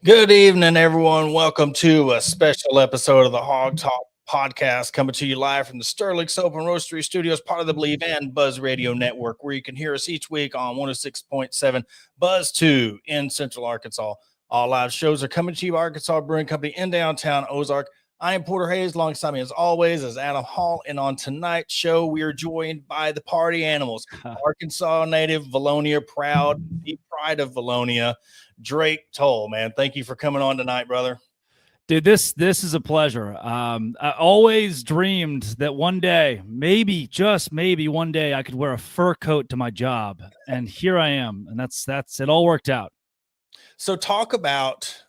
Good evening, everyone. Welcome to a special episode of the Hog Talk podcast, coming to you live from the Sterling Soap and Roastery Studios, part of the Believe and Buzz Radio Network, where you can hear us each week on 106.7 Buzz 2 in Central Arkansas. All live shows are coming to you, Arkansas Brewing Company in downtown Ozark. I am Porter Hayes. Alongside me, as always, is Adam Hall. And on tonight's show, we are joined by the party animals, Arkansas native, Valonia proud, deep pride of Valonia, Drake Toll. Man, thank you for coming on tonight, brother. Dude, this is a pleasure. I always dreamed that one day, maybe, just maybe one day, I could wear a fur coat to my job. And here I am. And that's it all worked out. So talk about,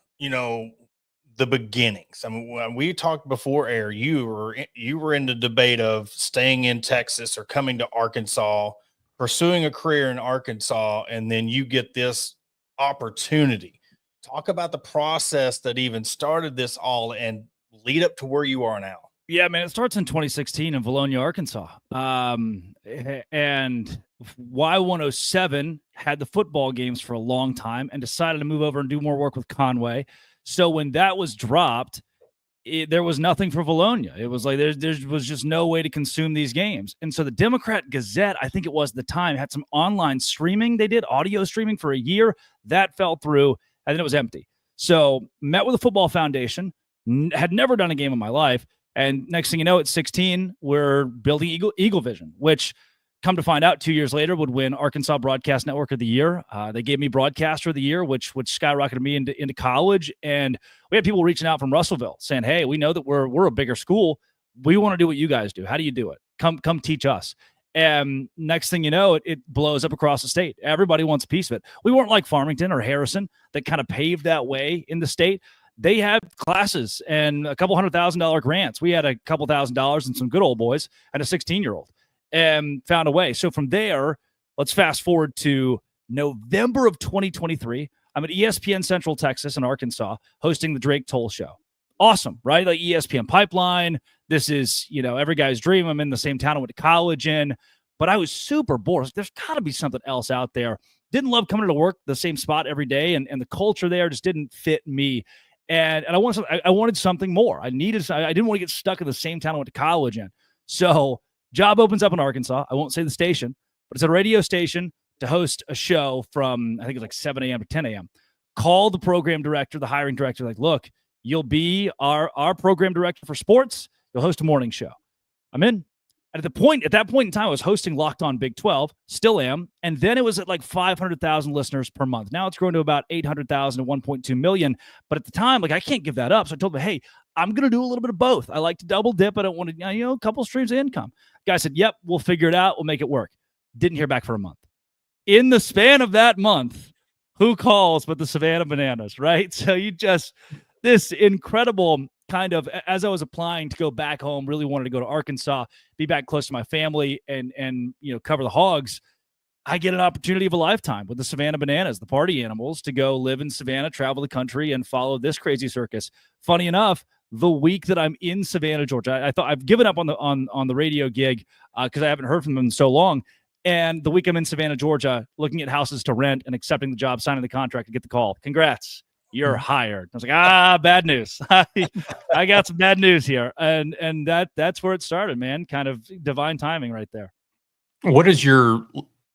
the beginnings. I mean, when we talked before air, you were in the debate of staying in Texas or coming to Arkansas, pursuing a career in Arkansas, and then you get this opportunity. Talk about the process that even started this all and lead up to where you are now. Yeah, man, it starts in 2016 in Valonia, Arkansas. And Y107 had the football games for a long time and decided to move over and do more work with Conway. So when that was dropped, there was nothing for Valonia. It was like there was just no way to consume these games. And so the Democrat Gazette, I think it was at the time, had some online streaming. They did audio streaming for a year. That fell through, and then it was empty. So met with the Football Foundation, had never done a game in my life. And next thing you know, at 16, we're building Eagle Vision, which, come to find out, 2 years later would win Arkansas Broadcast Network of the Year. They gave me Broadcaster of the Year, which skyrocketed me into college. And we had people reaching out from Russellville saying, "Hey, we know that we're a bigger school. We want to do what you guys do. How do you do it? Come teach us." And next thing you know, it blows up across the state. Everybody wants a piece of it. We weren't like Farmington or Harrison that kind of paved that way in the state. They had classes and a couple $100,000 grants. We had a couple $1,000s and some good old boys and a 16-year-old. And found a way. So from there, let's fast forward to November of 2023. I'm at ESPN Central Texas in Arkansas hosting the Drake Toll Show. Awesome, right? Like ESPN Pipeline. This is, every guy's dream. I'm in the same town I went to college in. But I was super bored. There's got to be something else out there. Didn't love coming to work the same spot every day. And the culture there just didn't fit me. And I wanted something more. I didn't want to get stuck in the same town I went to college in. So job opens up in Arkansas. I won't say the station, but it's a radio station to host a show from, I think it's like 7 a.m. to 10 a.m. Call the program director, the hiring director, like, "Look, you'll be our program director for sports. You'll host a morning show." I'm in. And at that point in time, I was hosting Locked On Big 12, still am. And then it was at like 500,000 listeners per month. Now it's grown to about 800,000 to 1.2 million. But at the time, I can't give that up. So I told them, "Hey, I'm going to do a little bit of both. I like to double dip. I don't want to, a couple streams of income." Guy said, "Yep, we'll figure it out. We'll make it work." Didn't hear back for a month. In the span of that month, who calls but the Savannah Bananas, right? So this incredible kind of, as I was applying to go back home, really wanted to go to Arkansas, be back close to my family and cover the Hogs. I get an opportunity of a lifetime with the Savannah Bananas, the party animals, to go live in Savannah, travel the country, and follow this crazy circus. Funny enough, the week that I'm in Savannah, Georgia, I thought I've given up on the radio gig because I haven't heard from them in so long. And the week I'm in Savannah, Georgia, looking at houses to rent and accepting the job, signing the contract, to get the call. "Congrats, you're hired." I was like, bad news. I got some bad news here. And that's where it started, man. Kind of divine timing right there. What does your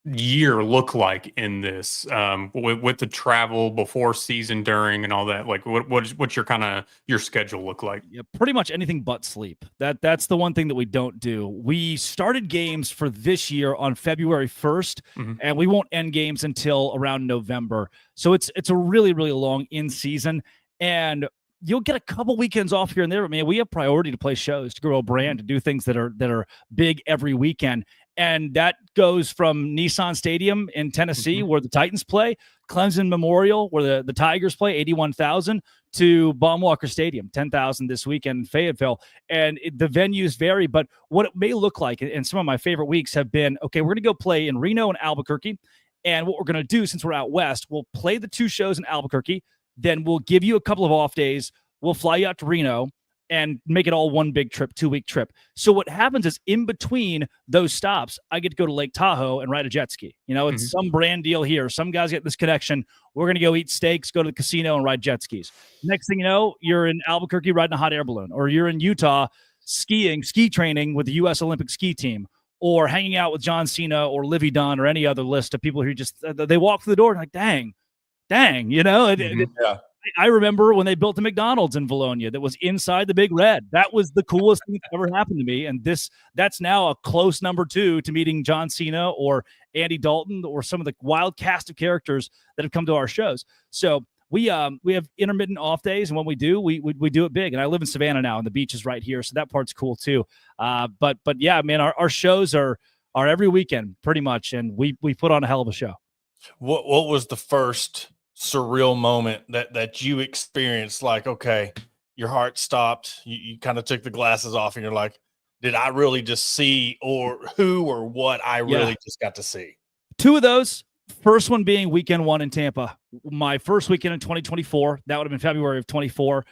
year look like in this with the travel before, season, during, and all that? Like what's your schedule look like? Yeah, pretty much anything but sleep. That's the one thing that we don't do. We started games for this year on February 1st, and we won't end games until around November. So it's a really, really long in season, and you'll get a couple weekends off here and there. But man, we have priority to play shows, to grow a brand, to do things that are big every weekend. And that goes from Nissan Stadium in Tennessee, where the Titans play, Clemson Memorial, where the Tigers play, 81,000, to Baumwalker Stadium, 10,000 this weekend in Fayetteville. And the venues vary, but what it may look like, and some of my favorite weeks have been, okay, we're going to go play in Reno and Albuquerque. And what we're going to do, since we're out west, we'll play the two shows in Albuquerque. Then we'll give you a couple of off days. We'll fly you out to Reno. and make it all one big trip, 2-week trip. So what happens is in between those stops, I get to go to Lake Tahoe and ride a jet ski. It's some brand deal here. Some guys get this connection. We're going to go eat steaks, go to the casino, and ride jet skis. Next thing you know, you're in Albuquerque riding a hot air balloon, or you're in Utah ski training with the U.S. Olympic ski team, or hanging out with John Cena or Livy Dunn or any other list of people who just, they walk through the door and like, dang, Yeah. I remember when they built the McDonald's in Bologna that was inside the Big Red. That was the coolest thing that ever happened to me. And that's now a close number 2 to meeting John Cena or Andy Dalton or some of the wild cast of characters that have come to our shows. So we have intermittent off days, and when we do, we do it big. And I live in Savannah now, and the beach is right here, so that part's cool too. But yeah, man, our shows are every weekend pretty much, and we put on a hell of a show. What was the first surreal moment that you experienced? Like, okay, your heart stopped, you kind of took the glasses off, and you're like, did I really just see or who or what I really just got to see? 2 of those. First one being weekend 1 in Tampa. My first weekend in 2024. That would have been February of 24.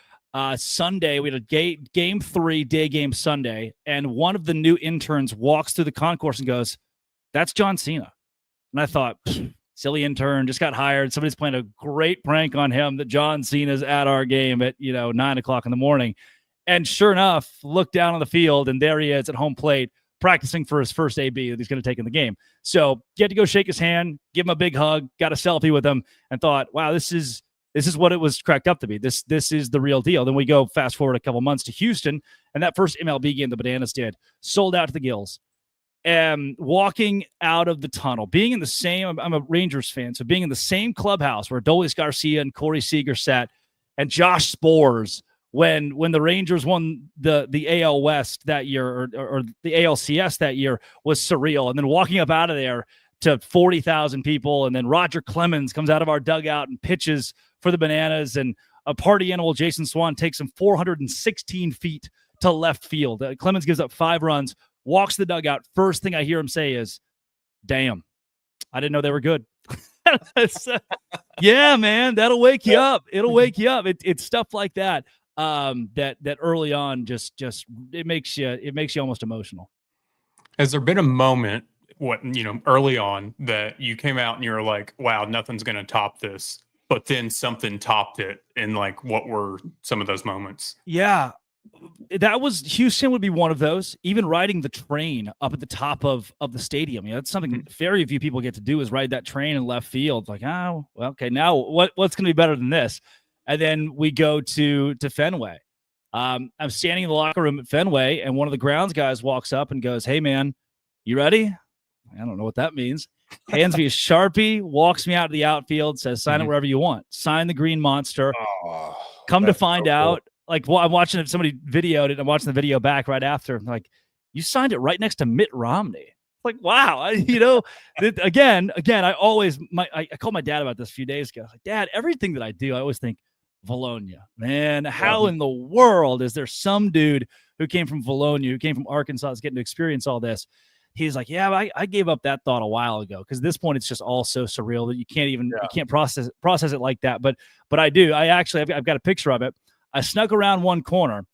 Sunday, we had a game 3 day game Sunday, and one of the new interns walks through the concourse and goes, "That's John Cena." And I thought, silly intern, just got hired. Somebody's playing a great prank on him that John Cena's at our game at 9:00 in the morning. And sure enough, look down on the field, and there he is at home plate, practicing for his first AB that he's going to take in the game. So get to go shake his hand, give him a big hug, got a selfie with him, and thought, wow, this is what it was cracked up to be. This is the real deal. Then we go fast forward a couple months to Houston, and that first MLB game the Bananas did, sold out to the gills. And walking out of the tunnel, being in the same, I'm a Rangers fan, so being in the same clubhouse where Adolis Garcia and Corey Seager sat, and Josh Spores, when the Rangers won the AL West that year, or the ALCS that year, was surreal. And then walking up out of there to 40,000 people, and then Roger Clemens comes out of our dugout and pitches for the Bananas, and a party animal, Jason Swan, takes him 416 feet to left field. Clemens gives up 5 runs, walks the dugout. First thing I hear him say is, "Damn, I didn't know they were good." Yeah, man, that'll wake you up. It'll wake you up. It's stuff like that. That early on just it makes you almost emotional. Has there been a moment early on that you came out and you're like, wow, nothing's going to top this, but then something topped it? And like, what were some of those moments? Yeah, that was Houston would be one of those. Even riding the train up at the top of the stadium, that's something very few people get to do, is ride that train in left field. Like, oh, well, okay, now what's going to be better than this? And then we go to Fenway. I'm standing in the locker room at Fenway, and one of the grounds guys walks up and goes, "Hey, man, you ready?" I don't know what that means. Hands me a Sharpie, walks me out to the outfield, says, "Sign it wherever you want." Sign the green monster. Oh, come to find out, like, well, I'm watching it. Somebody videoed it. I'm watching the video back right after. I'm like, you signed it right next to Mitt Romney. Like, wow, again, I always, I called my dad about this a few days ago. I was like, Dad, everything that I do, I always think, Bologna, man, how in the world is there some dude who came from Bologna, who came from Arkansas, is getting to experience all this? He's like, yeah, I gave up that thought a while ago, because at this point it's just all so surreal that you can't even you can't process it like that. But I do. I've got a picture of it. I snuck around one corner,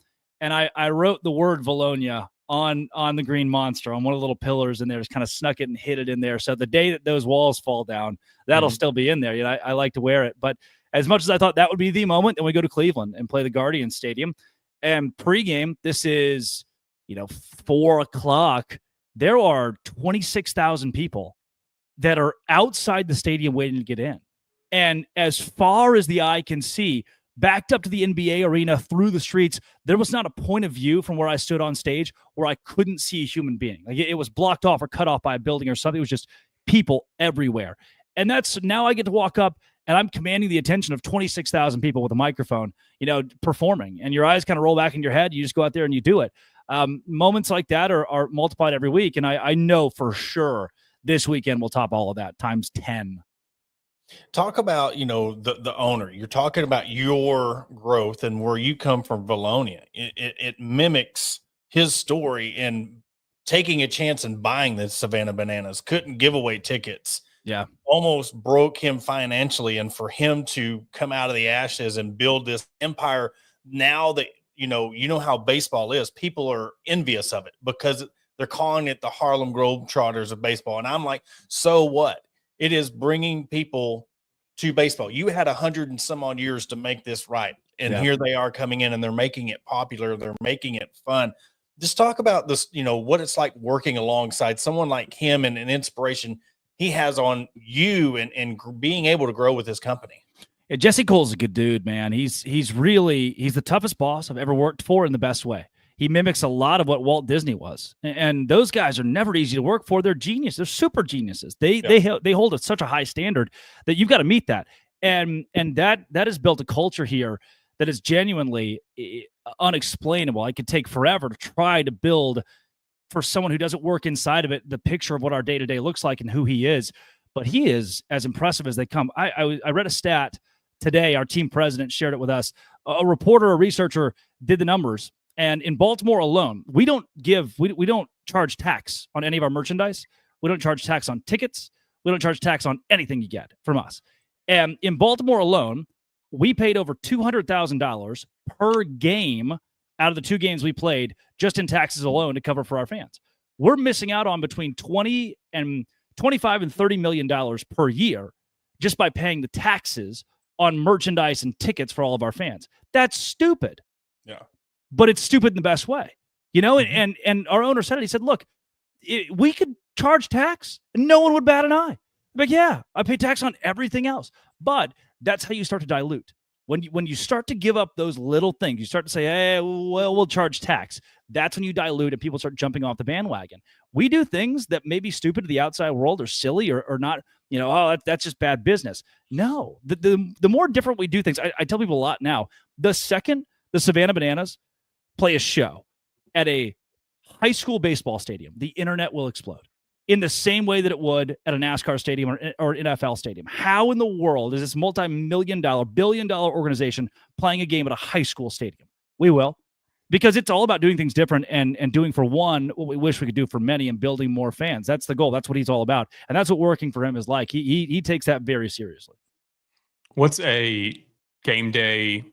and I wrote the word Bologna on the green monster on one of the little pillars in there, just kind of snuck it and hid it in there. So the day that those walls fall down, that'll still be in there. I like to wear it. But as much as I thought that would be the moment, then we go to Cleveland and play the Guardian Stadium. And pregame, this is, 4:00. There are 26,000 people that are outside the stadium waiting to get in. And as far as the eye can see, backed up to the NBA arena through the streets, there was not a point of view from where I stood on stage where I couldn't see a human being. Like, it was blocked off or cut off by a building or something. It was just people everywhere. And now I get to walk up, and I'm commanding the attention of 26,000 people with a microphone, performing. And your eyes kind of roll back in your head. You just go out there and you do it. Moments like that are multiplied every week. And I know for sure this weekend will top all of that times 10. Talk about, the owner. You're talking about your growth and where you come from, Bologna. It mimics his story in taking a chance and buying the Savannah Bananas. Couldn't give away tickets. Yeah. Almost broke him financially. And for him to come out of the ashes and build this empire, now that you know how baseball is. People are envious of it because they're calling it the Harlem Globetrotters of baseball. And I'm like, so what? It is bringing people to baseball. You had 100 and some odd years to make this right. And here they are coming in and they're making it popular. They're making it fun. Just talk about this, what it's like working alongside someone like him and an inspiration he has on you and being able to grow with his company. Yeah, Jesse Cole's a good dude, man. He's the toughest boss I've ever worked for in the best way. He mimics a lot of what Walt Disney was, and those guys are never easy to work for. They're genius. They're super geniuses. They hold such a high standard that you've got to meet that, and that has built a culture here that is genuinely unexplainable. I could take forever to try to build for someone who doesn't work inside of it the picture of what our day to day looks like and who he is. But he is as impressive as they come. I read a stat today. Our team president shared it with us. A reporter, a researcher did the numbers. And in Baltimore alone, we don't charge tax on any of our merchandise. We don't charge tax on tickets. We don't charge tax on anything you get from us. And in Baltimore alone, we paid over $200,000 per game out of the 2 games we played just in taxes alone to cover for our fans. We're missing out on between $25 and $30 million per year just by paying the taxes on merchandise and tickets for all of our fans. That's stupid. Yeah. But it's stupid in the best way, and our owner said it. He said, look, we could charge tax and no one would bat an eye. Like, yeah, I pay tax on everything else. But that's how you start to dilute. When you start to give up those little things, you start to say, hey, well, we'll charge tax. That's when you dilute and people start jumping off the bandwagon. We do things that may be stupid to the outside world or silly or not, that's just bad business. No, the more different we do things, I tell people a lot now, the second the Savannah Bananas play a show at a high school baseball stadium, the internet will explode in the same way that it would at a NASCAR stadium or NFL stadium. How in the world is this multi-million-dollar, billion-dollar organization playing a game at a high school stadium? We will, because it's all about doing things different and doing for one what we wish we could do for many and building more fans. That's the goal. That's what he's all about, and that's what working for him is like. He takes that very seriously. What's a game day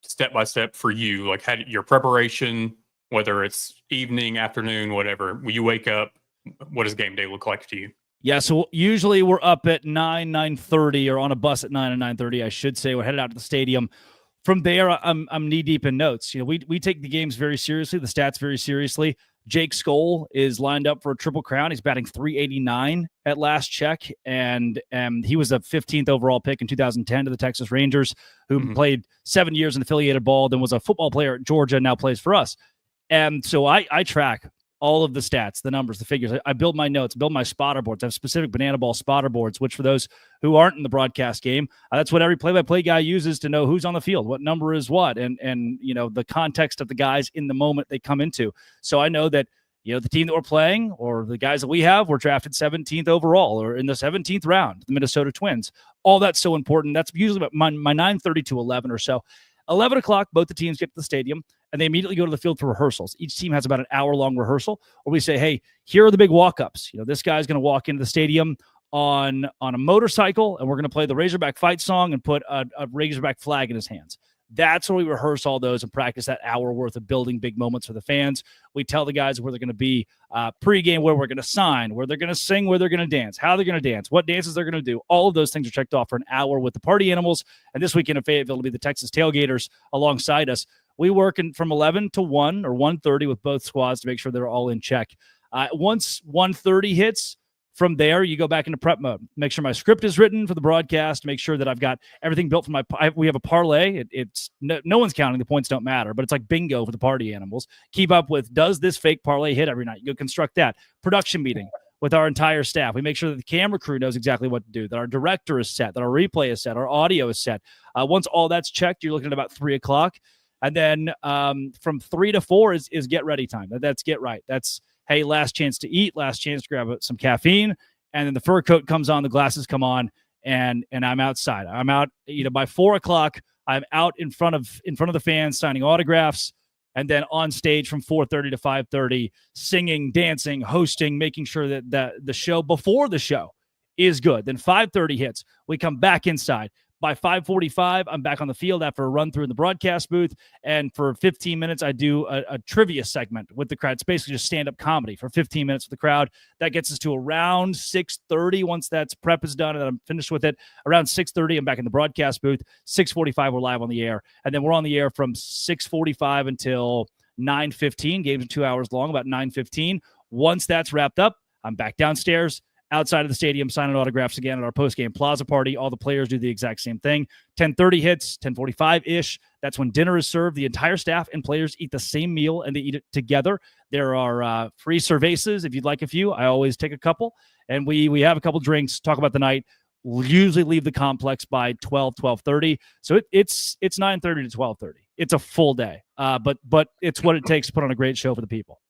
step-by-step for you? Like, how your preparation, whether it's evening, afternoon, whatever, when you wake up, what does game day look like to you? Yeah, so usually we're up at 9:30 or on a bus at 9 and 9:30, I should say. We're headed out to the stadium. From there, I'm knee-deep in notes. We take the games very seriously, the stats very seriously. Jake Skoll is lined up for a Triple Crown. He's batting .389 at last check, and he was a 15th overall pick in 2010 to the Texas Rangers, who played 7 years in affiliated ball, then was a football player at Georgia, now plays for us. And so I track all of the stats, the numbers, the figures. I build my notes, build my spotter boards. I have specific banana ball spotter boards, which for those who aren't in the broadcast game, that's what every play-by-play guy uses to know who's on the field, what number is what, and the context of the guys in the moment they come into. So I know that the team that we're playing or the guys that we have were drafted 17th overall or in the 17th round, the Minnesota Twins. All that's so important. That's usually about my 9:30 to 11 or so. 11 o'clock, both the teams get to the stadium, and they immediately go to the field for rehearsals. Each team has about an hour-long rehearsal where we say, hey, here are the big walk-ups. This guy's going to walk into the stadium on a motorcycle, and we're going to play the Razorback fight song and put a Razorback flag in his hands. That's where we rehearse all those and practice that hour worth of building big moments for the fans. We tell the guys where they're going to be pregame, where we're going to sign, where they're going to sing, where they're going to dance, how they're going to dance, what dances they're going to do. All of those things are checked off for an hour with the Party Animals. And this weekend in Fayetteville will be the Texas Tailgaters alongside us. We work from 11 to 1 or 1:30 with both squads to make sure they're all in check. Once 1:30 hits, from there, you go back into prep mode. Make sure my script is written for the broadcast. Make sure that I've got everything built for we have a parlay. It's no one's counting. The points don't matter, but it's like bingo for the Party Animals. Keep up with, does this fake parlay hit every night? You go construct that. Production meeting with our entire staff. We make sure that the camera crew knows exactly what to do, that our director is set, that our replay is set, our audio is set. Once all that's checked, you're looking at about 3 o'clock. And then from 3 to 4 is get ready time. That's get right. That's, hey, last chance to eat, last chance to grab some caffeine, and then the fur coat comes on, the glasses come on, and I'm outside. I'm out, by 4 o'clock, I'm out in front of the fans signing autographs, and then on stage from 4:30 to 5:30, singing, dancing, hosting, making sure that the show before the show is good. Then 5:30 hits, we come back inside. By 5:45, I'm back on the field after a run through in the broadcast booth. And for 15 minutes, I do a trivia segment with the crowd. It's basically just stand-up comedy for 15 minutes with the crowd. That gets us to around 6:30. Once that's prep is done and I'm finished with it, around 6:30, I'm back in the broadcast booth. 6:45, we're live on the air. And then we're on the air from 6:45 until 9:15. Games are 2 hours long, about 9:15. Once that's wrapped up, I'm back downstairs outside of the stadium, signing autographs again at our post-game plaza party. All the players do the exact same thing. 10:30 hits, 10:45-ish. That's when dinner is served. The entire staff and players eat the same meal, and they eat it together. There are free cervezas if you'd like a few. I always take a couple. And we have a couple drinks, talk about the night. We'll usually leave the complex by 12:30. So it's 9:30 to 12:30. It's a full day, but it's what it takes to put on a great show for the people.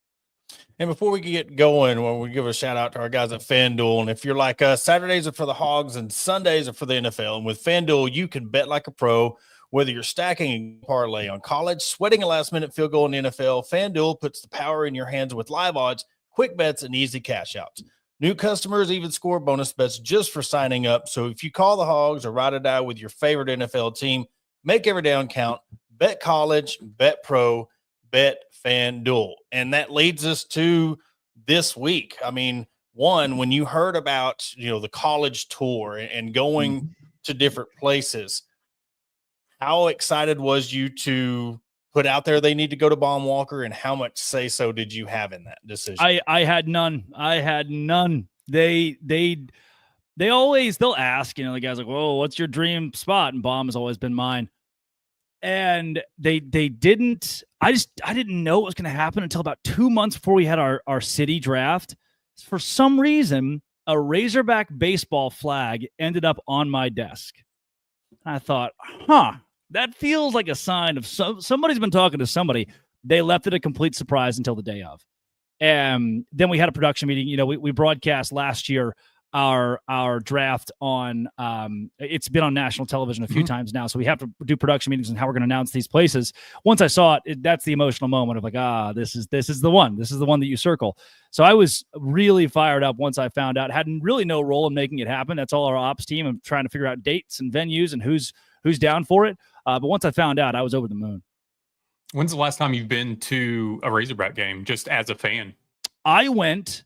And before we get going, well, we give a shout out to our guys at FanDuel. And if you're like us, Saturdays are for the Hogs and Sundays are for the NFL. And with FanDuel, you can bet like a pro, whether you're stacking a parlay on college, sweating a last-minute field goal in the NFL. FanDuel puts the power in your hands with live odds, quick bets, and easy cash outs. New customers even score bonus bets just for signing up. So if you call the Hogs or ride or die with your favorite NFL team, make every down count. Bet college, bet pro, bet FanDuel. And that leads us to this week. I mean, one, when you heard about, the college tour and going to different places, how excited was you to put out there they need to go to Baum Walker, and how much say-so did you have in that decision? I had none. They'll ask, the guy's like, whoa, what's your dream spot? And Baum has always been mine. And they didn't, I didn't know what was going to happen until about 2 months before we had our city draft. For some reason, a Razorback baseball flag ended up on my desk. I thought, that feels like a sign of somebody's been talking to somebody. They left it a complete surprise until the day of. And then we had a production meeting. We broadcast last year our draft on it's been on national television a few times now, so we have to do production meetings and how we're going to announce these places. Once I saw it, that's the emotional moment of like, this is the one that you circle. So I was really fired up once I found out. Had really no role in making it happen. That's all our ops team and trying to figure out dates and venues and who's down for it. But once I found out, I was over the moon. When's the last time you've been to a Razorback game just as a fan? I went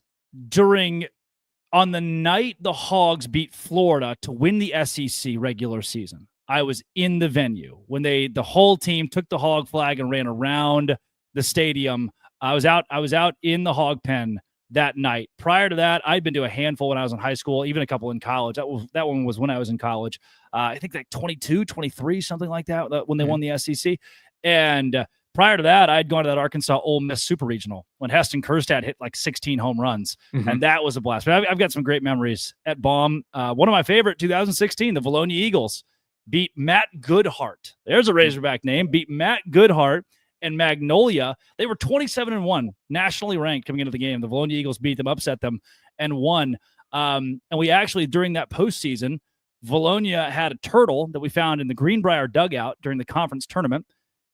on the night the Hogs beat Florida to win the SEC regular season. I was in the venue when the whole team took the Hog flag and ran around the stadium. I was out in the Hog pen that night. Prior to that, I'd been to a handful when I was in high school, even a couple in college. That one was when I was in college. I think like 22, 23, something like that, when they won the SEC. And prior to that, I'd gone to that Arkansas Ole Miss Super Regional when Heston Kjerstad hit like 16 home runs, and that was a blast. But I've got some great memories at Baum. One of my favorite, 2016, the Valonia Eagles beat Matt Goodhart. There's a Razorback name. Beat Matt Goodhart and Magnolia. They were 27-1, nationally ranked coming into the game. The Valonia Eagles beat them, upset them, and won. And we actually, during that postseason, Valonia had a turtle that we found in the Greenbrier dugout during the conference tournament.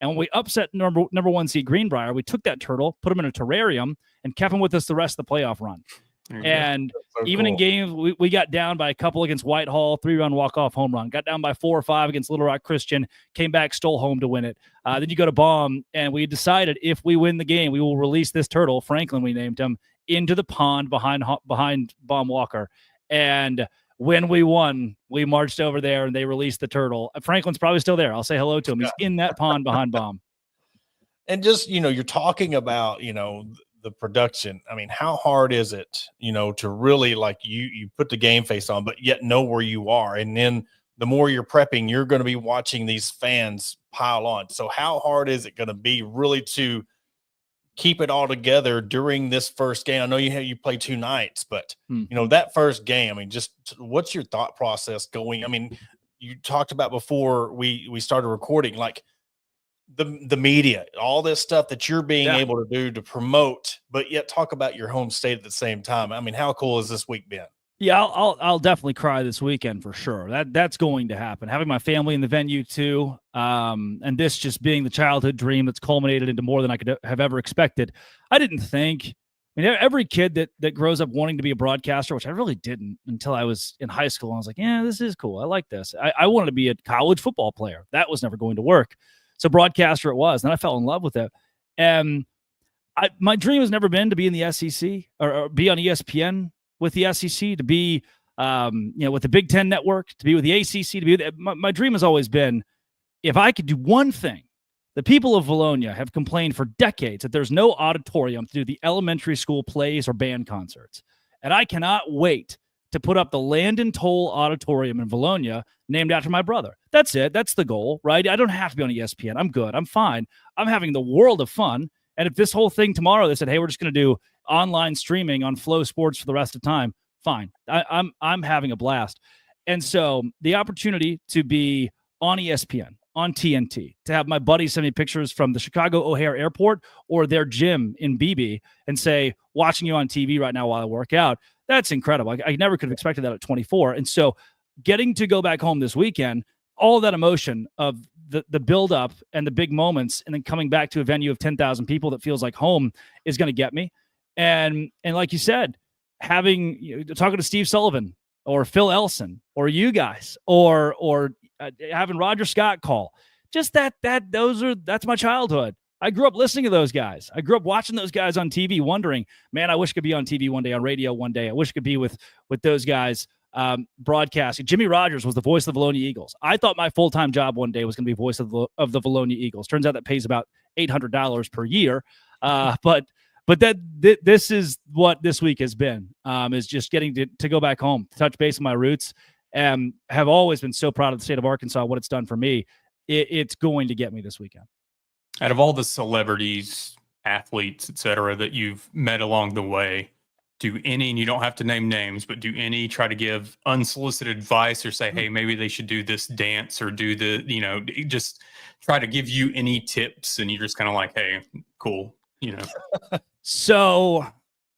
And when we upset number one seed Greenbrier, we took that turtle, put him in a terrarium, and kept him with us the rest of the playoff run. And even in games, we got down by a couple against Whitehall, 3-run walk-off home run. Got down by 4 or 5 against Little Rock Christian, came back, stole home to win it. Then you go to Baum, and we decided if we win the game, we will release this turtle, Franklin we named him, into the pond behind Baum Walker. And when we won, we marched over there and they released the turtle. Franklin's probably still there. I'll say hello to him. He's in that pond behind Baum. And just, you're talking about, the production. I mean, how hard is it, to really like you put the game face on, but yet know where you are. And then the more you're prepping, you're going to be watching these fans pile on. So how hard is it going to be really to keep it all together during this first game? I know you play 2 nights, but that first game, I mean, just what's your thought process going? I mean, you talked about before we started recording, like the media, all this stuff that you're being able to do to promote, but yet talk about your home state at the same time. I mean, how cool has this week been? Yeah, I'll definitely cry this weekend for sure. That's going to happen. Having my family in the venue too, and this just being the childhood dream that's culminated into more than I could have ever expected. I didn't think I mean, every kid that grows up wanting to be a broadcaster, which I really didn't until I was in high school. I was like, yeah, this is cool. I like this. I wanted to be a college football player. That was never going to work. So broadcaster it was. Then I fell in love with it. And my dream has never been to be in the SEC or be on ESPN with the SEC, to be with the Big Ten Network, to be with the ACC, to be my dream has always been, if I could do one thing. The people of Valonia have complained for decades that there's no auditorium to do the elementary school plays or band concerts. And I cannot wait to put up the Landon Toll Auditorium in Valonia, named after my brother. That's it. That's the goal, right? I don't have to be on ESPN. I'm good. I'm fine. I'm having the world of fun. And if this whole thing tomorrow, they said, hey, we're just going to do online streaming on Flow Sports for the rest of time, fine. I'm having a blast. And so the opportunity to be on ESPN, on TNT, to have my buddies send me pictures from the Chicago O'Hare Airport or their gym in BB and say, watching you on TV right now while I work out, that's incredible. I never could have expected that at 24. And so getting to go back home this weekend, all of that emotion of the buildup and the big moments, and then coming back to a venue of 10,000 people that feels like home is going to get me. And like you said, talking to Steve Sullivan or Phil Elson or you guys or having Roger Scott call, just that's my childhood. I grew up listening to those guys. I grew up watching those guys on TV, wondering, man, I wish I could be on TV one day, on radio one day. I wish I could be with those guys broadcasting. Jimmy Rogers was the voice of the Valonia Eagles. I thought my full-time job one day was going to be voice of the Valonia Eagles. Turns out that pays about $800 per year. But this is what this week has been, is just getting to go back home, touch base on my roots, and have always been so proud of the state of Arkansas, what it's done for me. It's going to get me this weekend. Out of all the celebrities, athletes, et cetera, that you've met along the way, do any, and you don't have to name names, but do any try to give unsolicited advice or say, hey, maybe they should do this dance or do just try to give you any tips, and you're just kind of like, hey, cool, So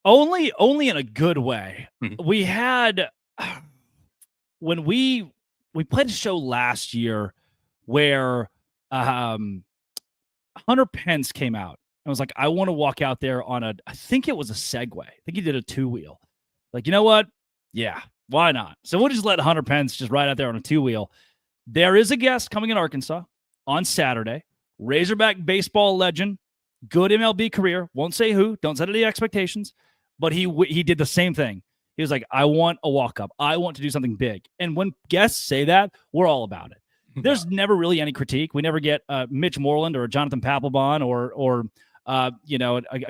only in a good way. Mm-hmm. We had, when we played a show last year where Hunter Pence came out and was like, I want to walk out there on I think it was a Segway. I think he did a 2-wheel. Like, you know what? Yeah, why not? So we'll just let Hunter Pence just ride out there on a 2-wheel. There is a guest coming in Arkansas on Saturday, Razorback baseball legend, good MLB career. Won't say who. Don't set any expectations. But he did the same thing. He was like, I want a walk-up. I want to do something big. And when guests say that, we're all about it. There's never really any critique. We never get Mitch Moreland or a Jonathan Papelbon or a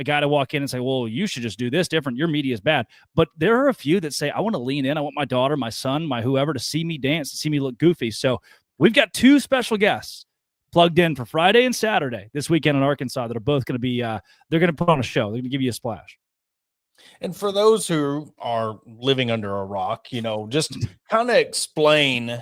guy to walk in and say, well, you should just do this different. Your media is bad. But there are a few that say, I want to lean in. I want my daughter, my son, my whoever to see me dance, to see me look goofy. So we've got 2 special guests plugged in for Friday and Saturday this weekend in Arkansas that are both going to be, they're going to put on a show. They're going to give you a splash. And for those who are living under a rock, just kind of explain,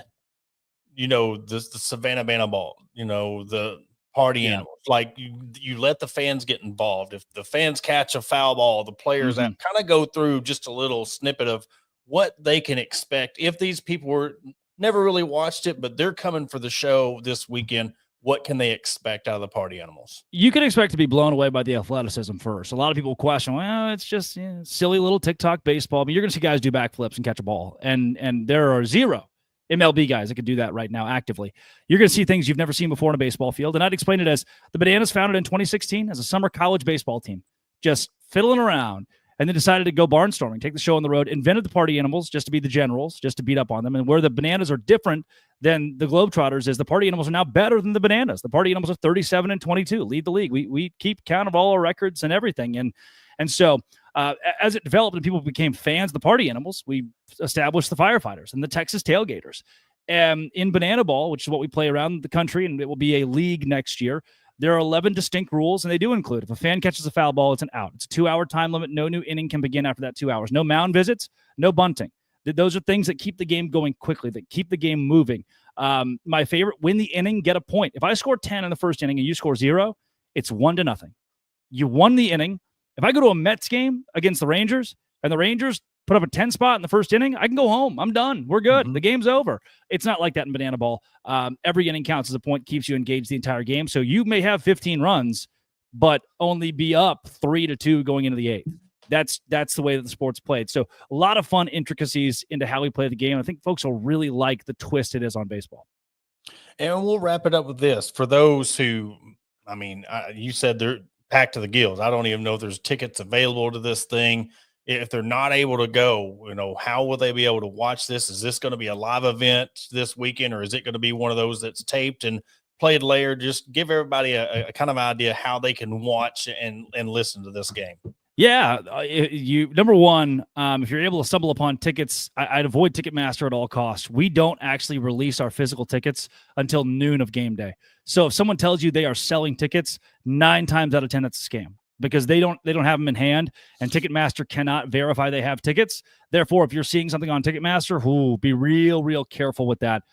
the Savannah Banner Ball, the party animals. Like you let the fans get involved. If the fans catch a foul ball, the players kind of go through just a little snippet of what they can expect. If these people were never really watched it, but they're coming for the show this weekend, what can they expect out of the party animals? You can expect to be blown away by the athleticism first. A lot of people question, well, it's just silly little TikTok baseball. I mean, you're going to see guys do backflips and catch a ball. And there are 0 MLB guys that could do that right now actively. You're going to see things you've never seen before in a baseball field. And I'd explain it as the Bananas founded in 2016 as a summer college baseball team, just fiddling around, and then decided to go barnstorming, take the show on the road, invented the party animals just to be the generals, just to beat up on them. And where the Bananas are different than the Globetrotters is the party animals are now better than the Bananas. The party animals are 37-22, lead the league. We keep count of all our records and everything. And so as it developed and people became fans of the party animals, we established the Firefighters and the Texas Tailgaters. And in Banana Ball, which is what we play around the country, and it will be a league next year, there are 11 distinct rules, and they do include if a fan catches a foul ball, it's an out. It's a 2-hour time limit. No new inning can begin after that 2 hours. No mound visits, no bunting. Those are things that keep the game going quickly, that keep the game moving. My favorite, win the inning, get a point. If I score 10 in the first inning and you score 0, it's 1-0. You won the inning. If I go to a Mets game against the Rangers and the Rangers put up a 10 spot in the first inning, I can go home. I'm done. We're good. The game's over. It's not like that in Banana Ball. Every inning counts as a point, keeps you engaged the entire game. So you may have 15 runs, but only be up 3-2 going into the 8th. that's the way that the sport's played. So a lot of fun intricacies into how we play the game. I think folks will really like the twist it is on baseball. And we'll wrap it up with this for those who, I mean, you said they're packed to the gills. I don't even know if there's tickets available to this thing. If they're not able to go, how will they be able to watch this? Is this going to be a live event this weekend, or is it going to be one of those that's taped and played later? Just give everybody a kind of idea how they can watch and listen to this game. Yeah, you number one, if you're able to stumble upon tickets, I'd avoid Ticketmaster at all costs. We don't actually release our physical tickets until noon of game day. So if someone tells you they are selling tickets, 9 times out of 10 that's a scam, because they don't have them in hand, and Ticketmaster cannot verify they have tickets. Therefore, if you're seeing something on Ticketmaster, be real careful with that.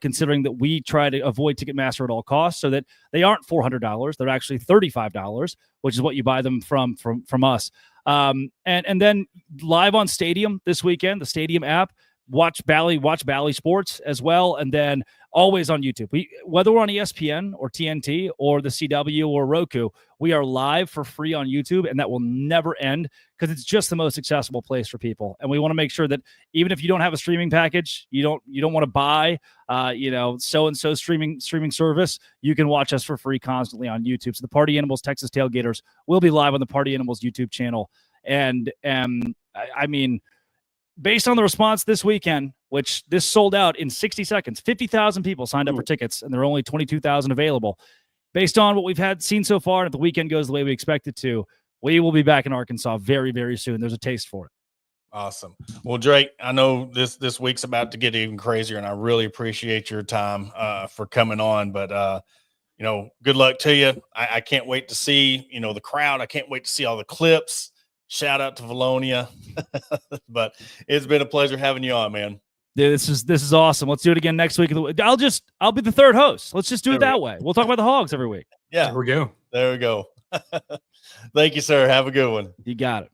Considering that we try to avoid Ticketmaster at all costs, so that they aren't $400, they're actually $35, which is what you buy them from us. And then live on Stadium this weekend, the Stadium app. Watch Bally Sports as well, and then always on YouTube. Whether we're on ESPN or TNT or the CW or Roku, we are live for free on YouTube, and that will never end because it's just the most accessible place for people. And we want to make sure that even if you don't have a streaming package, you don't want to buy so and so streaming service, you can watch us for free constantly on YouTube. So the Party Animals Texas Tailgaters will be live on the Party Animals YouTube channel, and I mean, based on the response this weekend, which this sold out in 60 seconds, 50,000 people signed up for tickets, and there are only 22,000 available. Based on what we've seen so far, and if the weekend goes the way we expect it to, we will be back in Arkansas very, very soon. There's a taste for it. Awesome. Well, Drake, I know this week's about to get even crazier, and I really appreciate your time for coming on. But good luck to you. I can't wait to see the crowd. I can't wait to see all the clips. Shout out to Valonia. But it's been a pleasure having you on, man. Dude, this is awesome. Let's do it again next week. I'll be the third host. Let's just do it that way. We'll talk about the Hogs every week. Yeah. There we go. Thank you, sir. Have a good one. You got it.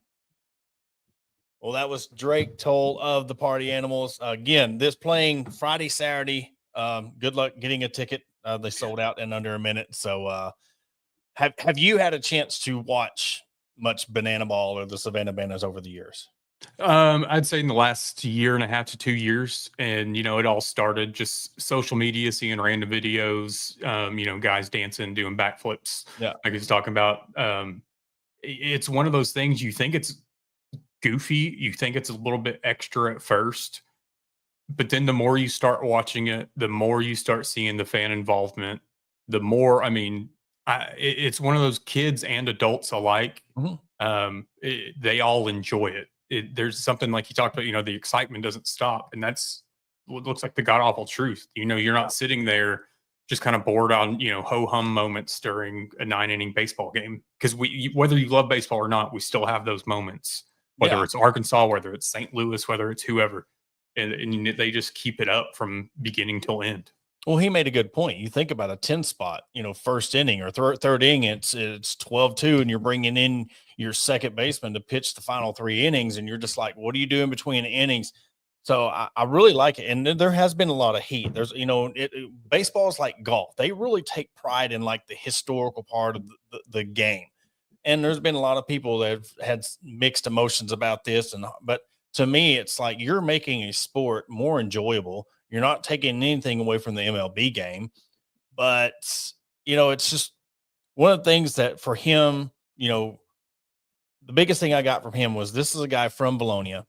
Well, that was Drake Toll of the Party Animals. Again, this playing Friday, Saturday. Good luck getting a ticket. They sold out in under a minute. So have you had a chance to watch much Banana Ball or the Savannah Bananas over the years? I'd say in the last year and a half to 2 years. And, it all started just social media, seeing random videos, guys dancing, doing backflips. Yeah. Like he's talking about. It's one of those things you think it's goofy. You think it's a little bit extra at first. But then the more you start watching it, the more you start seeing the fan involvement, the more, it's one of those kids and adults alike. Mm-hmm. They all enjoy it. There's something like you talked about, the excitement doesn't stop. And that's what looks like the god awful truth. You're not sitting there just kind of bored on, ho-hum moments during a 9-inning baseball game. Because whether you love baseball or not, we still have those moments, whether it's Arkansas, whether it's St. Louis, whether it's whoever. And they just keep it up from beginning till end. Well, he made a good point. You think about a 10 spot, first inning or third inning, it's 12-2, and you're bringing in your second baseman to pitch the final 3 innings, and you're just like, what are you doing between innings? So I really like it. And there has been a lot of heat. There's, baseball is like golf. They really take pride in like the historical part of the game. And there's been a lot of people that have had mixed emotions about this. But to me, it's like you're making a sport more enjoyable. You're not taking anything away from the MLB game, but it's just one of the things that for him, the biggest thing I got from him was this is a guy from Bologna.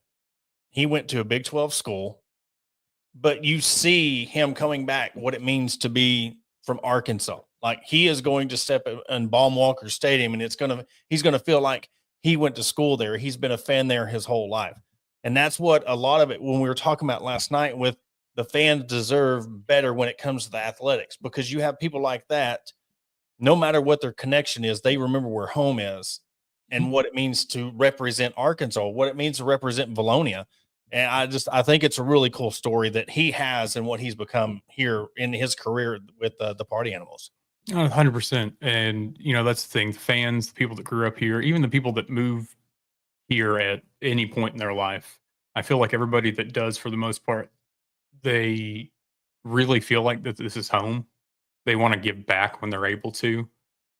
He went to a Big 12 school, but you see him coming back, what it means to be from Arkansas. Like he is going to step in Baum-Walker Stadium, and he's going to feel like he went to school there. He's been a fan there his whole life. And that's what a lot of it, when we were talking about last night with the fans deserve better when it comes to the athletics, because you have people like that, no matter what their connection is, they remember where home is and what it means to represent Arkansas, what it means to represent Valonia. And I think it's a really cool story that he has and what he's become here in his career with the Party Animals. 100%. And, that's the thing. The fans, the people that grew up here, even the people that move here at any point in their life, I feel like everybody that does, for the most part, they really feel like that this is home. They want to give back when they're able to.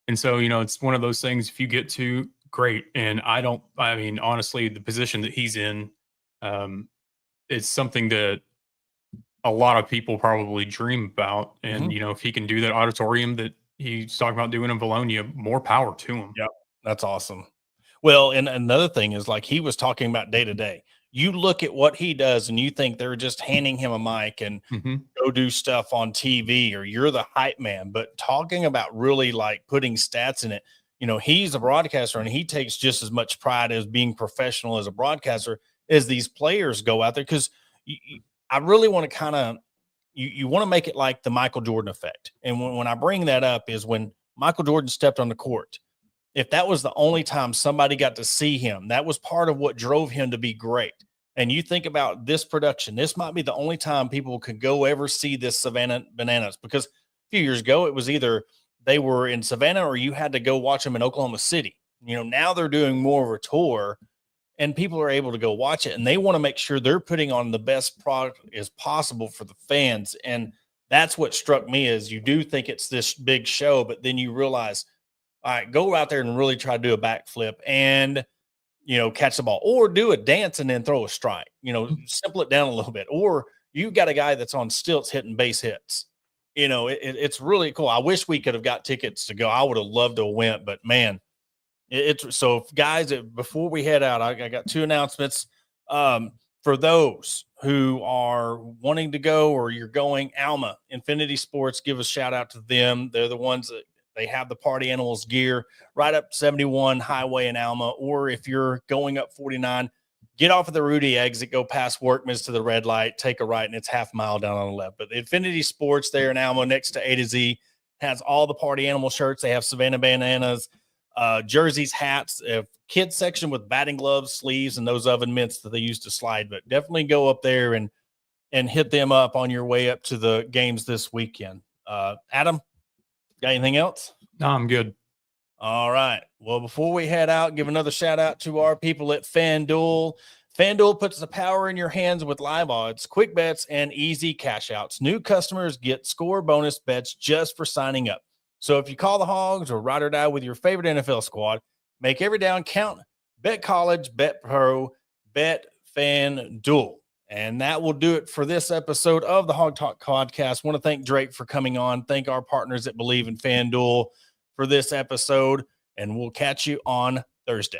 And so, it's one of those things, if you get to great. And I mean, honestly, the position that he's in is something that a lot of people probably dream about. And, if he can do that auditorium that he's talking about doing in Bologna, more power to him. Yep. That's awesome. Well, and another thing is, like he was talking about day to day. You look at what he does and you think they're just handing him a mic and go do stuff on TV, or you're the hype man. But talking about really like putting stats in it, he's a broadcaster and he takes just as much pride as being professional as a broadcaster as these players go out there. Because I really want to kind of, you want to make it like the Michael Jordan effect. And when I bring that up is when Michael Jordan stepped on the court. If that was the only time somebody got to see him, that was part of what drove him to be great. And you think about this production, this might be the only time people could go ever see this Savannah Bananas, because a few years ago, it was either they were in Savannah or you had to go watch them in Oklahoma City. Now they're doing more of a tour and people are able to go watch it, and they want to make sure they're putting on the best product as possible for the fans. And that's what struck me, is you do think it's this big show, but then you realize, all right, go out there and really try to do a backflip and, catch the ball, or do a dance and then throw a strike, simple it down a little bit. Or you got a guy that's on stilts hitting base hits. It's really cool. I wish we could have got tickets to go. I would have loved to have went, but man, it's so guys, before we head out, I got two announcements. For those who are wanting to go, or you're going, Alma Infinity Sports, give a shout out to them. They're the ones that they have the party animals gear right up 71 Highway in Alma. Or if you're going up 49, get off of the Rudy exit, go past Workman's to the red light, take a right, and it's half a mile down on the left. But the Infinity Sports there in Alma next to A to Z has all the party animal shirts. They have Savannah Bananas, jerseys, hats, kids section with batting gloves, sleeves, and those oven mitts that they use to slide. But definitely go up there and hit them up on your way up to the games this weekend. Adam, got anything else? No, I'm good. All right. Well, before we head out, give another shout out to our people at FanDuel. FanDuel puts the power in your hands with live odds, quick bets, and easy cash outs. New customers get score bonus bets just for signing up. So if you call the Hogs or ride or die with your favorite NFL squad, make every down count. Bet college, bet pro, bet FanDuel. And that will do it for this episode of the Hog Talk Podcast. I want to thank Drake for coming on. Thank our partners that believe in FanDuel for this episode. And we'll catch you on Thursday.